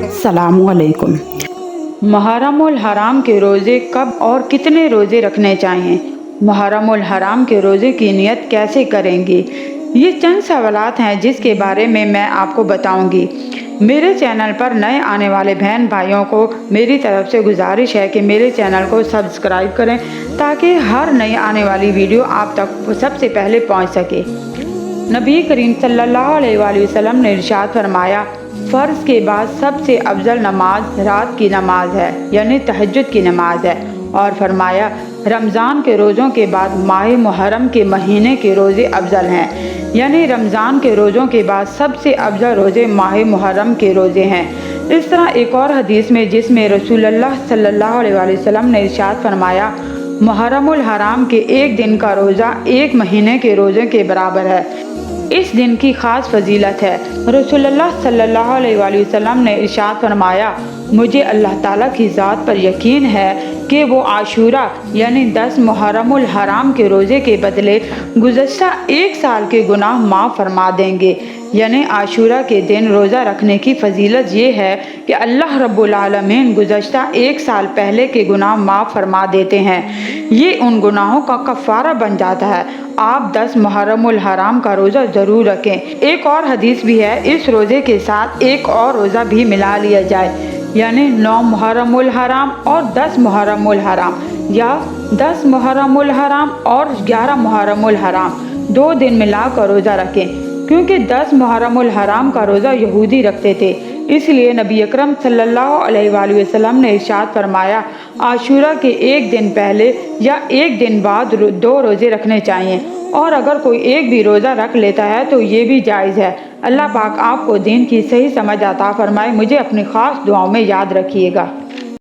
अस्सलामुअलैकुम। मुहर्रमुल हराम के रोज़े कब और कितने रोज़े रखने चाहिए? मुहर्रमुल हराम के रोज़े की नियत कैसे करेंगे? ये चंद सवालात हैं जिसके बारे में मैं आपको बताऊंगी। मेरे चैनल पर नए आने वाले बहन भाइयों को मेरी तरफ से गुजारिश है कि मेरे चैनल को सब्सक्राइब करें ताकि हर नई आने वाली वीडियो आप तक सबसे पहले पहुंच सके। नबी करीम सल्लल्लाहु अलैहि वसल्लम ने इरशाद फरमाया, फ़र्ज़ के बाद सबसे अफजल नमाज रात की नमाज है, यानी तहज्जुद की नमाज है। और फरमाया, रमज़ान के रोज़ों के बाद माह मुहर्रम के महीने के रोज़े अफजल हैं, यानी रमज़ान के रोज़ों के बाद सबसे अफजल रोज़े माह मुहर्रम के रोज़े हैं। इस तरह एक और हदीस में जिसमें रसूलुल्लाह सल्लल्लाहु अलैहि वसल्लम ने इरशाद फरमाया, मुहर्रमुल हराम के एक दिन का रोज़ा एक महीने के रोज़े के बराबर है। इस दिन की ख़ास फजीलत है। रसूलुल्लाह सल्लल्लाहु अलैहि वसल्लम ने इरशाद फरमाया, मुझे अल्लाह ताला की ज़ात पर यकीन है कि वो आशूरा यानी 10 मुहर्रमुल हराम के रोज़े के बदले गुज़श्ता एक साल के गुनाह माफ़ फरमा देंगे। यानी आशूरा के दिन रोज़ा रखने की फजीलत ये है कि अल्लाह रब्बुल आलमीन गुज़श्ता एक साल पहले के गुनाह माफ़ फरमा देते हैं। ये उन गुनाहों का कफ़ारा बन जाता है। आप 10 मुहर्रमुल हराम का रोज़ा ज़रूर रखें। एक और हदीस भी है, इस रोज़े के साथ एक और रोज़ा भी मिला लिया जाए, यानी 9 मुहर्रमुल हराम और 10 मुहर्रमुल हराम, या 10 मुहर्रमुल हराम और 11 मुहर्रमुल हराम, 2 दिन मिलाकर रोज़ा रखें। क्योंकि 10 मुहर्रमुल हराम का रोज़ा यहूदी रखते थे, इसलिए नबी अकरम सल्लल्लाहु अलैहि वसल्लम ने इरशाद फरमाया, आशूरा के एक दिन पहले या एक दिन बाद 2 रोज़े रखने चाहिए। और अगर कोई एक भी रोज़ा रख लेता है तो ये भी जायज़ है। अल्लाह पाक आपको दीन की सही समझ अता फरमाए। मुझे अपनी ख़ास दुआओं में याद रखिएगा।